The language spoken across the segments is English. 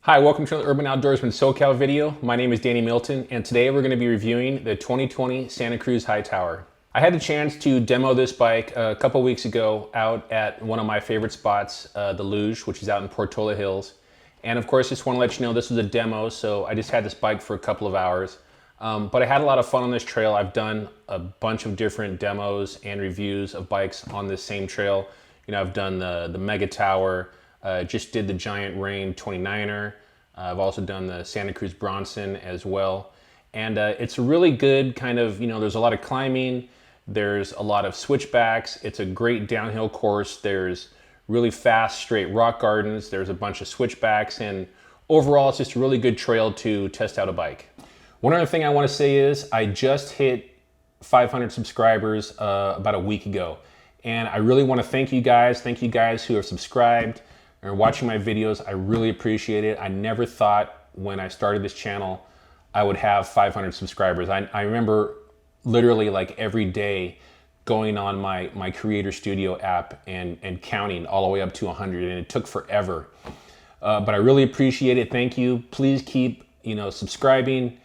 Hi, welcome to the Urban Outdoorsman SoCal video. My name is Danny Milton, and today we're going to be reviewing the 2020 Santa Cruz Hightower. I had the chance to demo this bike a couple weeks ago out at one of my favorite spots, the Luge, which is out in Portola Hills. And of course, just want to let you know this was a demo, so I just had this bike for a couple of hours. But I had a lot of fun on this trail. I've done a bunch of different demos and reviews of bikes on this same trail. You know, I've done the Mega Tower, just did the Giant Rain 29er. I've also done the Santa Cruz Bronson as well. And it's a really good kind of, you know, there's a lot of climbing, there's a lot of switchbacks, it's a great downhill course, there's really fast straight rock gardens, there's a bunch of switchbacks, and overall it's just a really good trail to test out a bike. One other thing I want to say is I just hit 500 subscribers about a week ago. And I really want to thank you guys who have subscribed and are watching my videos. I really appreciate it. I never thought when I started this channel I would have 500 subscribers. I remember literally like every day going on my Creator Studio app and counting all the way up to 100, and it took forever. But I really appreciate it. Thank you. Please keep, you know, subscribing.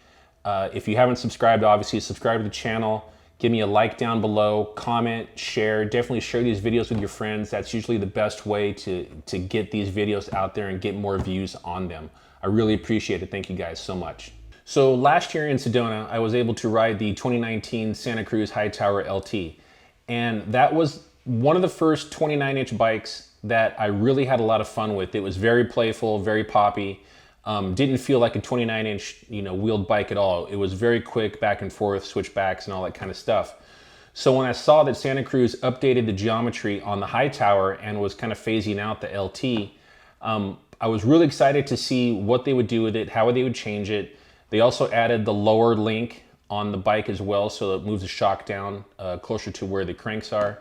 If you haven't subscribed, obviously subscribe to the channel. Give me a like down below, comment, share. Definitely share these videos with your friends. That's usually the best way to get these videos out there and get more views on them. I really appreciate it. Thank you guys so much. So last year in Sedona, I was able to ride the 2019 Santa Cruz Hightower LT. And that was one of the first 29-inch bikes that I really had a lot of fun with. It was very playful, very poppy. Didn't feel like a 29-inch, you know, wheeled bike at all. It was very quick, back and forth, switchbacks and all that kind of stuff. So when I saw that Santa Cruz updated the geometry on the Hightower and was kind of phasing out the LT, I was really excited to see what they would do with it, how they would change it. They also added the lower link on the bike as well, so it moves the shock down closer to where the cranks are.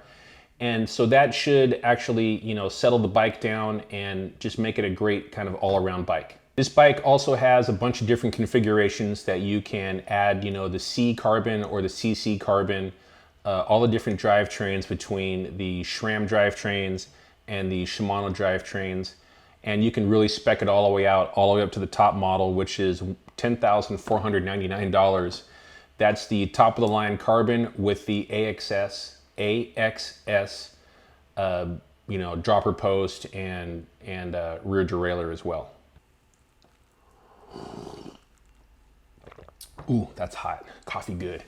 And so that should actually, you know, settle the bike down and just make it a great kind of all-around bike. This bike also has a bunch of different configurations that you can add, you know, the C carbon or the CC carbon, all the different drivetrains between the SRAM drivetrains and the Shimano drivetrains. And you can really spec it all the way out, all the way up to the top model, which is $10,499. That's the top of the line carbon with the AXS, you know, dropper post and rear derailleur as well. Ooh, that's hot. Coffee good.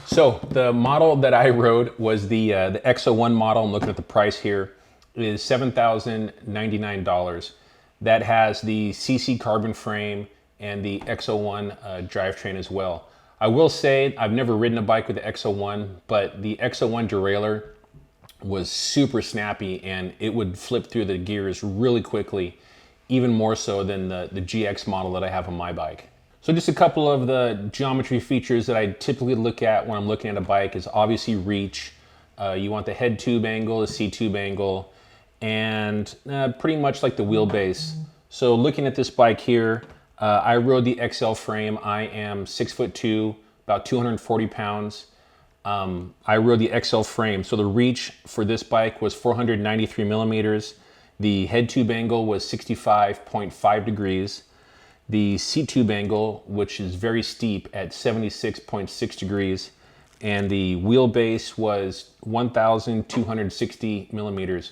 So the model that I rode was the X01 model. I'm looking at the price here. It is $7,099. That has the CC carbon frame and the X01 drivetrain as well. I will say I've never ridden a bike with the X01, but the X01 derailleur was super snappy and it would flip through the gears really quickly, even more so than the GX model that I have on my bike. So just a couple of the geometry features that I typically look at when I'm looking at a bike is obviously reach. You want the head tube angle, the C-tube angle, and pretty much like the wheelbase. So looking at this bike here, I rode the XL frame. I am 6'2", about 240 pounds. I rode the XL frame. So the reach for this bike was 493 millimeters. The head tube angle was 65.5 degrees. The seat tube angle, which is very steep, at 76.6 degrees. And the wheelbase was 1,260 millimeters.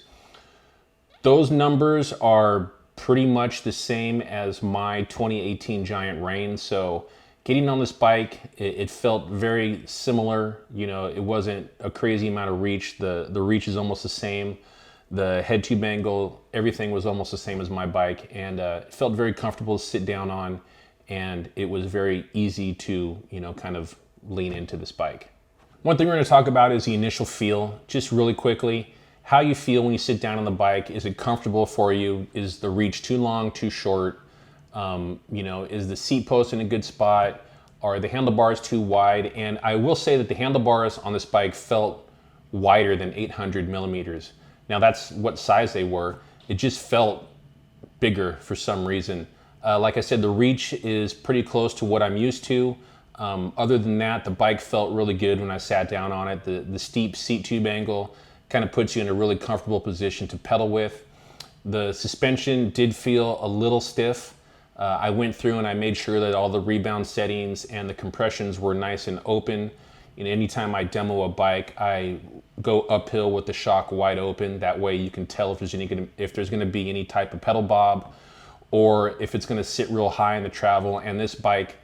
Those numbers are pretty much the same as my 2018 Giant Rain. So getting on this bike, it felt very similar. You know, it wasn't a crazy amount of reach. The reach is almost the same. The head tube angle, everything was almost the same as my bike, and it felt very comfortable to sit down on, and it was very easy to, you know, kind of lean into this bike. One thing we're going to talk about is the initial feel, just really quickly. How you feel when you sit down on the bike. Is it comfortable for you? Is the reach too long, too short? You know, is the seat post in a good spot? Are the handlebars too wide? And I will say that the handlebars on this bike felt wider than 800 millimeters. Now that's what size they were. It just felt bigger for some reason. Like I said, the reach is pretty close to what I'm used to. Other than that, the bike felt really good when I sat down on it. The steep seat tube angle kind of puts you in a really comfortable position to pedal with. The suspension did feel a little stiff. I went through and I made sure that all the rebound settings and the compressions were nice and open. And anytime I demo a bike, I go uphill with the shock wide open. That way you can tell if there's going to be any type of pedal bob, or if it's going to sit real high in the travel. And this bike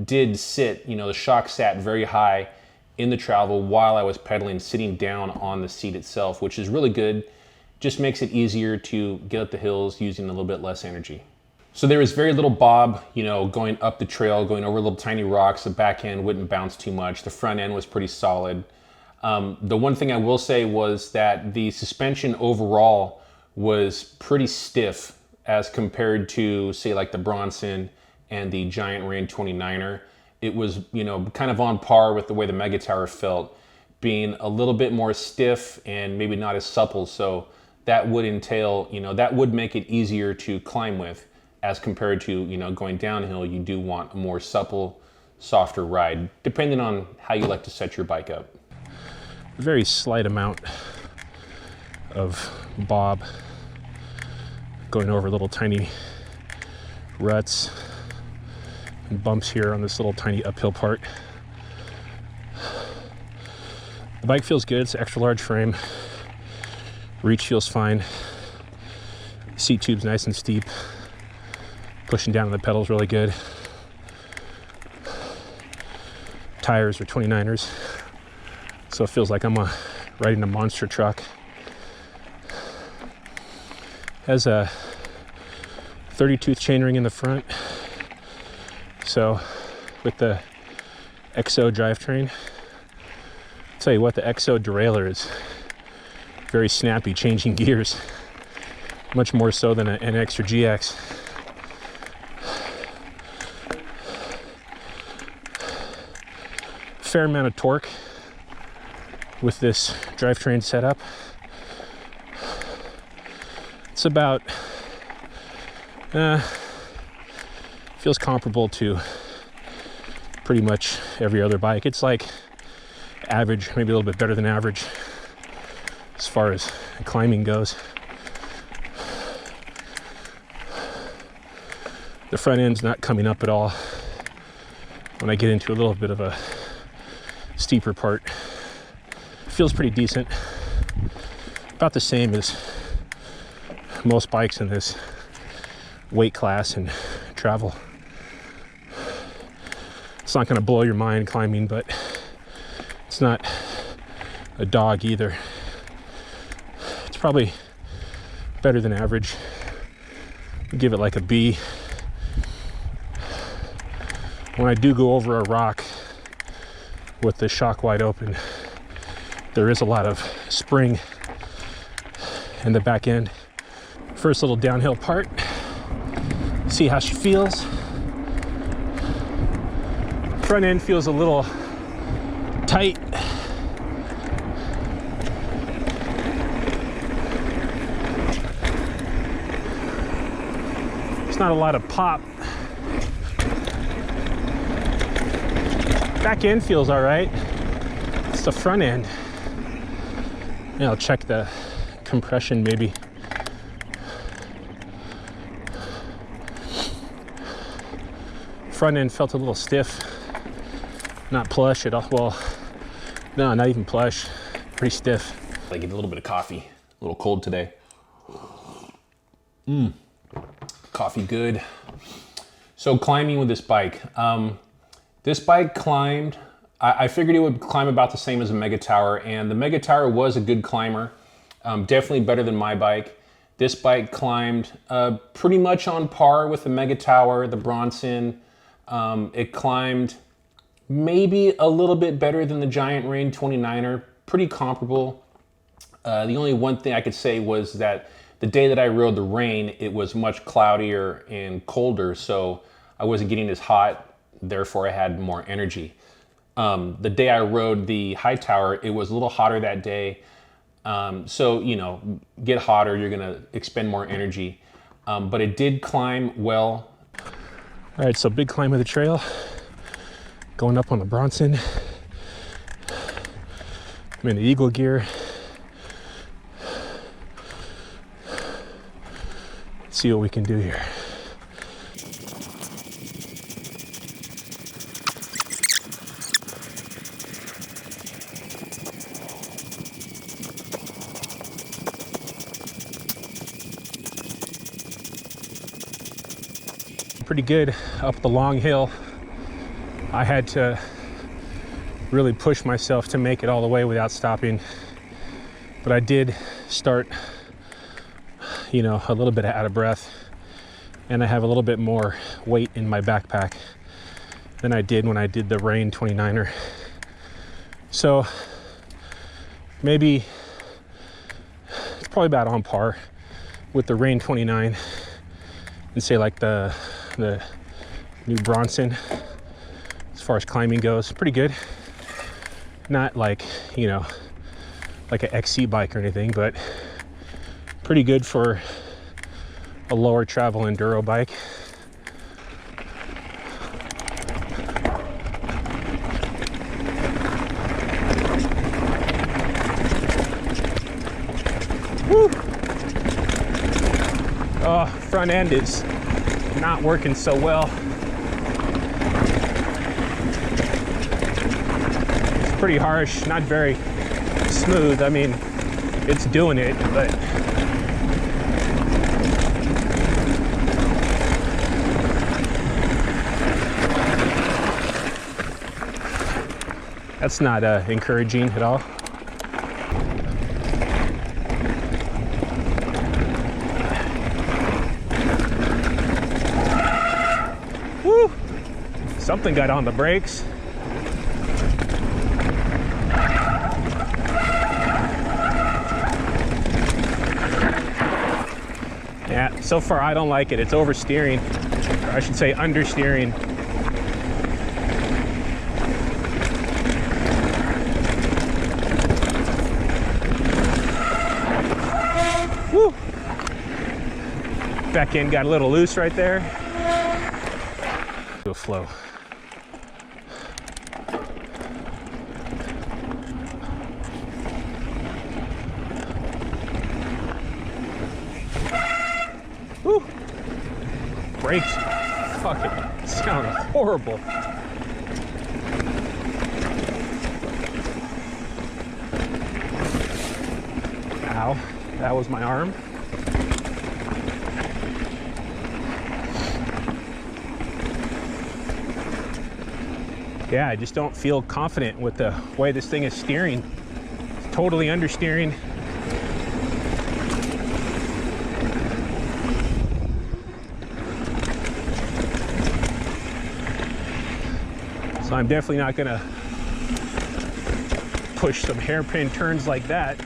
did sit, you know, the shock sat very high in the travel while I was pedaling, sitting down on the seat itself, which is really good. Just makes it easier to get up the hills using a little bit less energy. So there was very little bob, you know, going up the trail, going over little tiny rocks. The back end wouldn't bounce too much. The front end was pretty solid. The one thing I will say was that the suspension overall was pretty stiff as compared to, say, like the Bronson and the Giant Rain 29er. It was, you know, kind of on par with the way the Mega Tower felt, being a little bit more stiff and maybe not as supple. So that would entail, you know, that would make it easier to climb with as compared to, you know, going downhill. You do want a more supple, softer ride, depending on how you like to set your bike up. A very slight amount of bob going over little tiny ruts and bumps here on this little tiny uphill part. The bike feels good. It's an extra large frame. Reach feels fine. Seat tube's nice and steep. Pushing down on the pedals really good. Tires are 29ers, so it feels like I'm riding a monster truck. Has a 30-tooth chainring in the front. So with the XO drivetrain, I'll tell you what, the XO derailleur is very snappy, changing gears, much more so than an NX or GX. Fair amount of torque with this drivetrain setup. It's about feels comparable to pretty much every other bike. It's like average, maybe a little bit better than average as far as climbing goes. The front end's not coming up at all when I get into a little bit of a steeper part. Feels pretty decent. About the same as most bikes in this weight class and travel. It's not going to blow your mind climbing, but it's not a dog either. It's probably better than average. Give it like a B. When I do go over a rock with the shock wide open, there is a lot of spring in the back end. First little downhill part. See how she feels. Front end feels a little tight. There's not a lot of pop. Back end feels all right. It's the front end. And I'll check the compression maybe. Front end felt a little stiff. Not plush at all. Well, no, not even plush. Pretty stiff. I get a little bit of coffee. A little cold today. Coffee good. So climbing with this bike. This bike climbed, I figured it would climb about the same as a Mega Tower, and the Mega Tower was a good climber. Definitely better than my bike. This bike climbed pretty much on par with the Mega Tower, the Bronson. It climbed maybe a little bit better than the Giant Rain 29er, pretty comparable. The only one thing I could say was that the day that I rode the Rain, it was much cloudier and colder, so I wasn't getting as hot, therefore I had more energy. The day I rode the Hightower, it was a little hotter that day. So, you know, get hotter, you're gonna expend more energy. But it did climb well. All right, so big climb of the trail. Going up on the Bronson. I'm in the Eagle gear. Let's see what we can do here. pretty good up the long hill. I had to really push myself to make it all the way without stopping. But I did start, you know, a little bit out of breath, and I have a little bit more weight in my backpack than I did when I did the Rain 29er. So maybe it's probably about on par with the Rain 29 and say like the new Bronson as far as climbing goes. Pretty good. Not like, you know, like an XC bike or anything, but pretty good for a lower travel enduro bike. Woo! Oh, front end is not working so well. It's pretty harsh, not very smooth. I mean, it's doing it, but that's not encouraging at all. Woo! Something got on the brakes. Yeah, so far I don't like it. It's oversteering, or I should say understeering. Woo! Back end got a little loose right there. To a flow. Woo! Brakes fucking sound horrible. Ow, that was my arm. Yeah, I just don't feel confident with the way this thing is steering. It's totally understeering. So I'm definitely not gonna push some hairpin turns like that.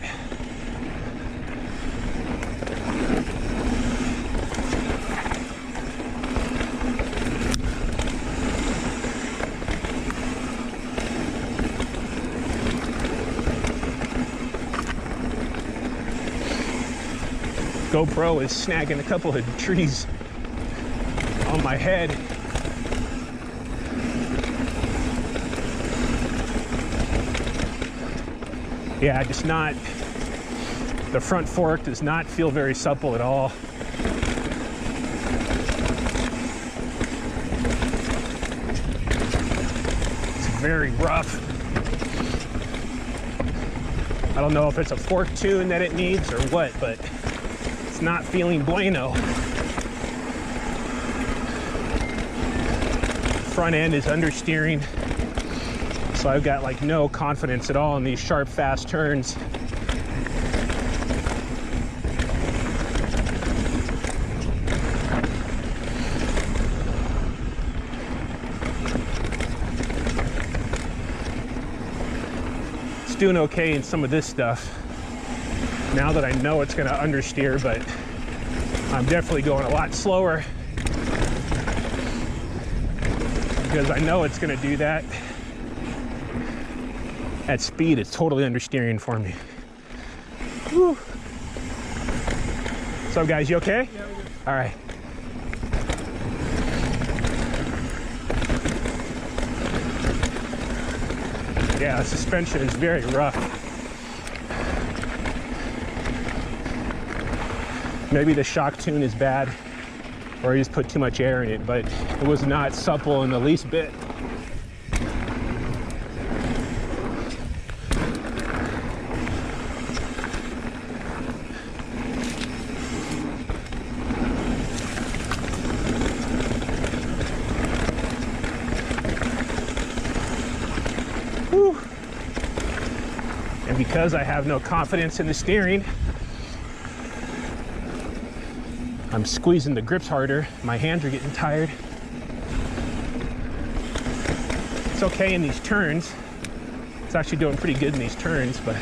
Gopro is snagging a couple of trees on my head. Yeah, just not, the front fork does not feel very supple at all. It's very rough. I don't know if it's a fork tune that it needs or what, but it's not feeling bueno. Front end is understeering, so I've got like no confidence at all in these sharp, fast turns. It's doing okay in some of this stuff now that I know it's going to understeer, but I'm definitely going a lot slower because I know it's going to do that. At speed, it's totally understeering for me. Whew. What's up, guys? You okay? Yeah, we're good. All right. Yeah, the suspension is very rough. Maybe the shock tune is bad, or I just put too much air in it, but it was not supple in the least bit. because I have no confidence in the steering, I'm squeezing the grips harder. My hands are getting tired. It's okay in these turns. It's actually doing pretty good in these turns, but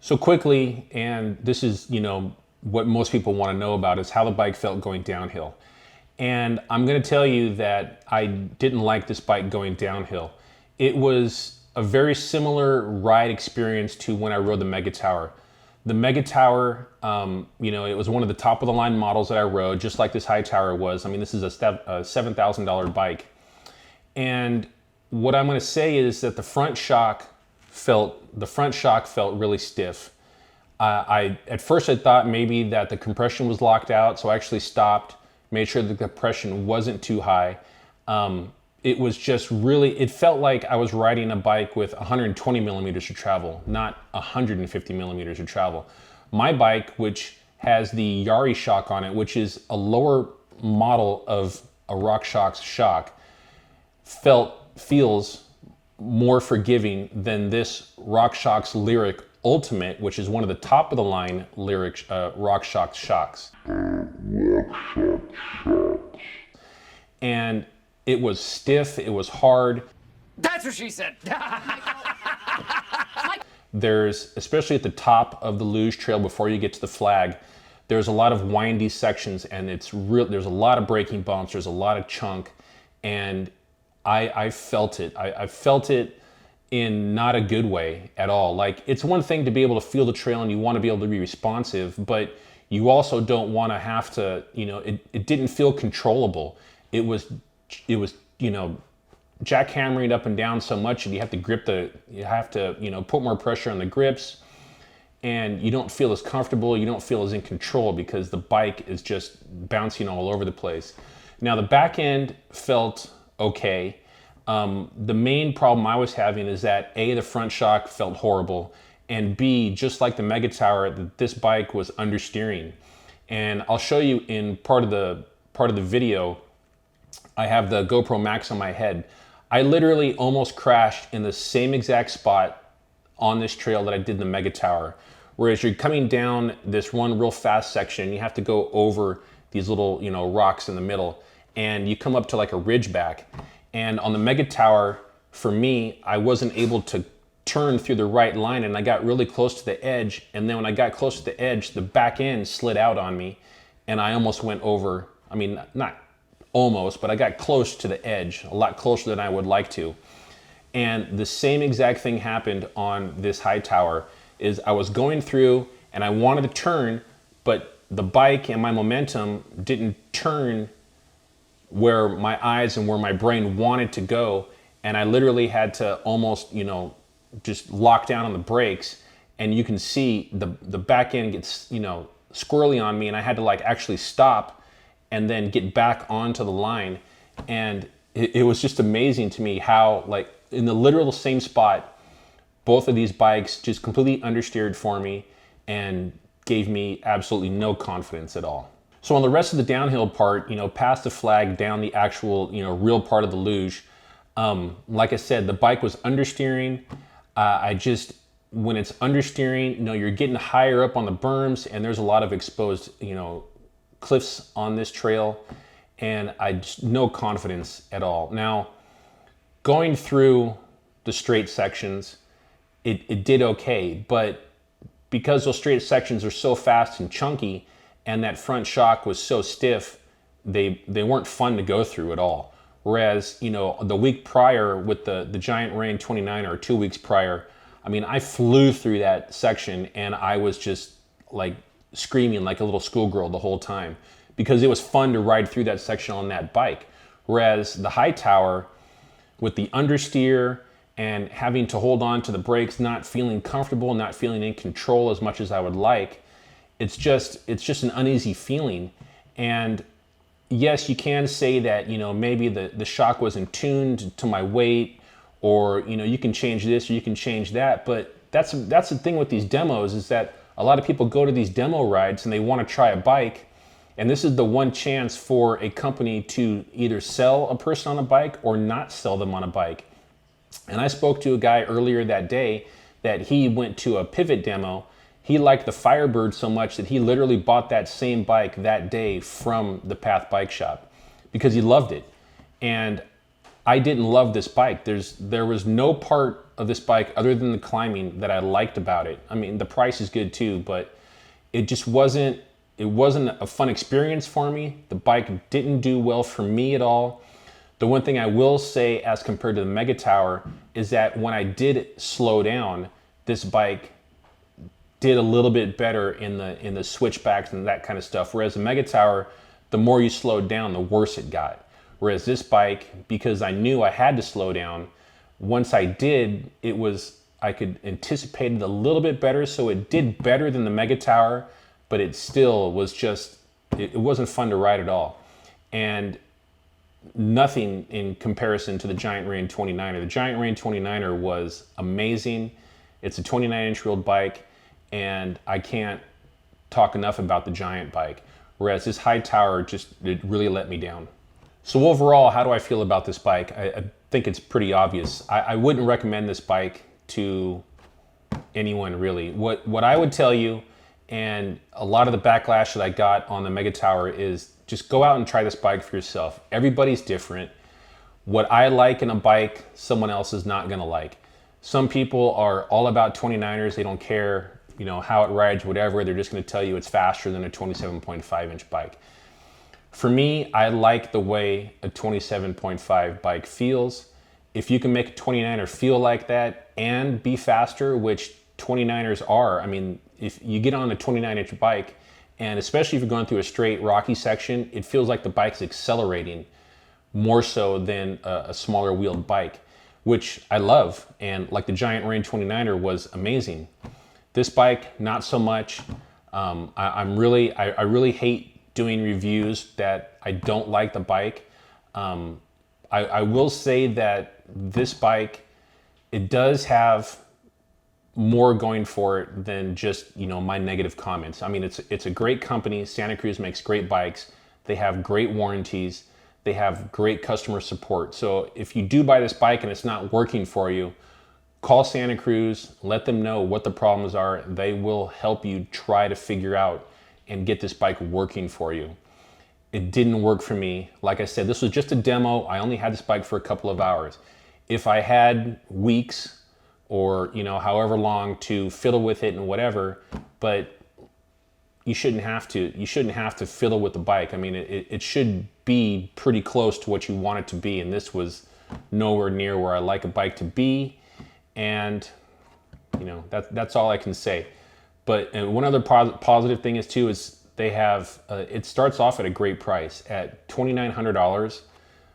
so quickly, and this is, you know, what most people want to know about, is how the bike felt going downhill. And I'm going to tell you that I didn't like this bike going downhill. It was a very similar ride experience to when I rode the Mega Tower. The Mega Tower, you know, it was one of the top of the line models that I rode, just like this Hightower was. I mean, this is a $7,000 bike. And what I'm going to say is that the front shock felt really stiff. At first I thought maybe that the compression was locked out, so I actually stopped, made sure the compression wasn't too high. It was just really, it felt like I was riding a bike with 120 millimeters of travel, not 150 millimeters of travel. My bike, which has the Yari shock on it, which is a lower model of a RockShox shock, feels more forgiving than this RockShox Lyric Ultimate, which is one of the top of the line Lyric RockShox shocks. And it was stiff, it was hard. That's what she said. There's, especially at the top of the Luge trail before you get to the flag, there's a lot of windy sections, and there's a lot of braking bumps, there's a lot of chunk, and I felt it. I felt it in not a good way at all. Like, it's one thing to be able to feel the trail and you want to be able to be responsive, but you also don't want to have to, you know, it didn't feel controllable. It was, you know, jackhammering up and down so much, and you have to, you know, put more pressure on the grips, and you don't feel as comfortable, you don't feel as in control because the bike is just bouncing all over the place. Now the back end felt okay. The main problem I was having is that A, the front shock felt horrible, and B, just like the Mega Tower, this bike was understeering. And I'll show you in part of the video, I have the GoPro Max on my head. I literally almost crashed in the same exact spot on this trail that I did in the Mega Tower. Whereas you're coming down this one real fast section, you have to go over these little, you know, rocks in the middle, and you come up to like a ridge back. And on the Mega Tower, for me, I wasn't able to turn through the right line, and I got really close to the edge. And then when I got close to the edge, the back end slid out on me, and I almost went over. I mean, not almost, but I got close to the edge, a lot closer than I would like to. And the same exact thing happened on this Hightower. Is I was going through and I wanted to turn, but the bike and my momentum didn't turn where my eyes and where my brain wanted to go. And I literally had to almost, you know, just lock down on the brakes, and you can see the back end gets, you know, squirrely on me, and I had to like actually stop and then get back onto the line. And it was just amazing to me how, like, in the literal same spot, both of these bikes just completely understeered for me and gave me absolutely no confidence at all. So on the rest of the downhill part, you know, past the flag, down the actual, you know, real part of the luge, like I said, the bike was understeering. When it's understeering, you know, you're getting higher up on the berms, and there's a lot of exposed, you know, cliffs on this trail, and I just no confidence at all. Now, going through the straight sections, it did okay, but because those straight sections are so fast and chunky, and that front shock was so stiff, they weren't fun to go through at all. Whereas, you know, the week prior with the Giant Rain 29, or 2 weeks prior, I mean, I flew through that section, and I was just like screaming like a little schoolgirl the whole time, because it was fun to ride through that section on that bike. Whereas the Hightower, with the understeer and having to hold on to the brakes, not feeling comfortable, not feeling in control as much as I would like, it's just an uneasy feeling. And yes, you can say that, you know, maybe the shock wasn't tuned to my weight, or, you know, you can change this or you can change that. But that's the thing with these demos, is that a lot of people go to these demo rides and they want to try a bike, And this is the one chance for a company to either sell a person on a bike or not sell them on a bike. And I spoke to a guy earlier that day that he went to a pivot demo. He liked the Firebird so much that he literally bought that same bike that day from the Path Bike Shop because he loved it. And I didn't love this bike. There was no part of this bike other than the climbing that I liked about it. I mean, the price is good too, but it just wasn't a fun experience for me. The bike didn't do well for me at all. The one thing I will say as compared to the Mega Tower is that when I did slow down, this bike did a little bit better in the switchbacks and that kind of stuff. Whereas the Mega Tower, the more you slowed down, the worse it got. Whereas this bike, because I knew I had to slow down, once I did, I could anticipate it a little bit better. So it did better than the Mega Tower, but it still was it wasn't fun to ride at all. And nothing in comparison to the Giant Rain 29er. The Giant Rain 29er was amazing. It's a 29-inch wheeled bike, and I can't talk enough about the Giant bike. Whereas this Hightower it really let me down. So overall, how do I feel about this bike? I think it's pretty obvious. I wouldn't recommend this bike to anyone really. What I would tell you, and a lot of the backlash that I got on the Mega Tower, is just go out and try this bike for yourself. Everybody's different. What I like in a bike, someone else is not gonna like. Some people are all about 29ers. They don't care, how it rides, whatever. They're just gonna tell you it's faster than a 27.5-inch bike. For me, I like the way a 27.5 bike feels. If you can make a 29er feel like that and be faster, which 29ers are, I mean, if you get on a 29-inch bike, and especially if you're going through a straight rocky section, it feels like the bike's accelerating more so than a smaller wheeled bike, which I love. And like the Giant Rain 29er was amazing. This bike, not so much. I really hate doing reviews that I don't like the bike. I will say that this bike, it does have more going for it than just my negative comments. I mean, it's a great company. Santa Cruz makes great bikes. They have great warranties. They have great customer support. So if you do buy this bike and it's not working for you, call Santa Cruz, let them know what the problems are. They will help you try to figure out and get this bike working for you. It didn't work for me. Like I said, this was just a demo. I only had this bike for a couple of hours. If I had weeks or however long to fiddle with it and whatever, but you shouldn't have to fiddle with the bike. I mean, it should be pretty close to what you want it to be, and this was nowhere near where I like a bike to be. And that's all I can say. But one other positive thing is they have it starts off at a great price at $2,900.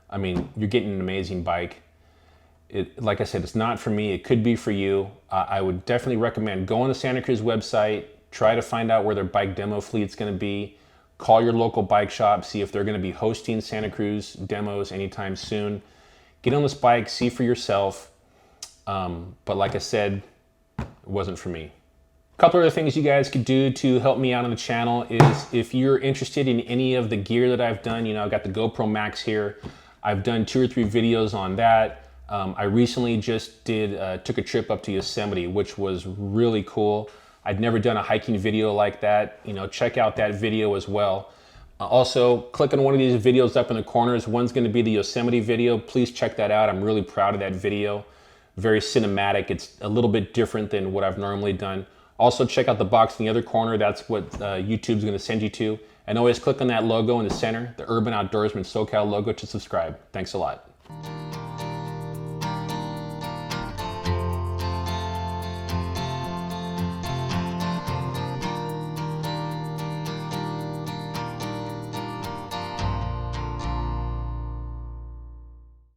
I mean, you're getting an amazing bike. Like I said, it's not for me. It could be for you. I would definitely recommend go on the Santa Cruz website, try to find out where their bike demo fleet's going to be. Call your local bike shop, see if they're going to be hosting Santa Cruz demos anytime soon. Get on this bike, see for yourself. But like I said, it wasn't for me. A couple other things you guys could do to help me out on the channel is if you're interested in any of the gear that I've done, I've got the GoPro Max here. I've done 2 or 3 videos on that. I recently just took a trip up to Yosemite, which was really cool. I'd never done a hiking video like that. Check out that video as well. Also, click on one of these videos up in the corners. One's going to be the Yosemite video. Please check that out. I'm really proud of that video. Very cinematic. It's a little bit different than what I've normally done. Also, check out the box in the other corner. That's what YouTube's going to send you to. And always click on that logo in the center, the Urban Outdoorsman SoCal logo, to subscribe. Thanks a lot.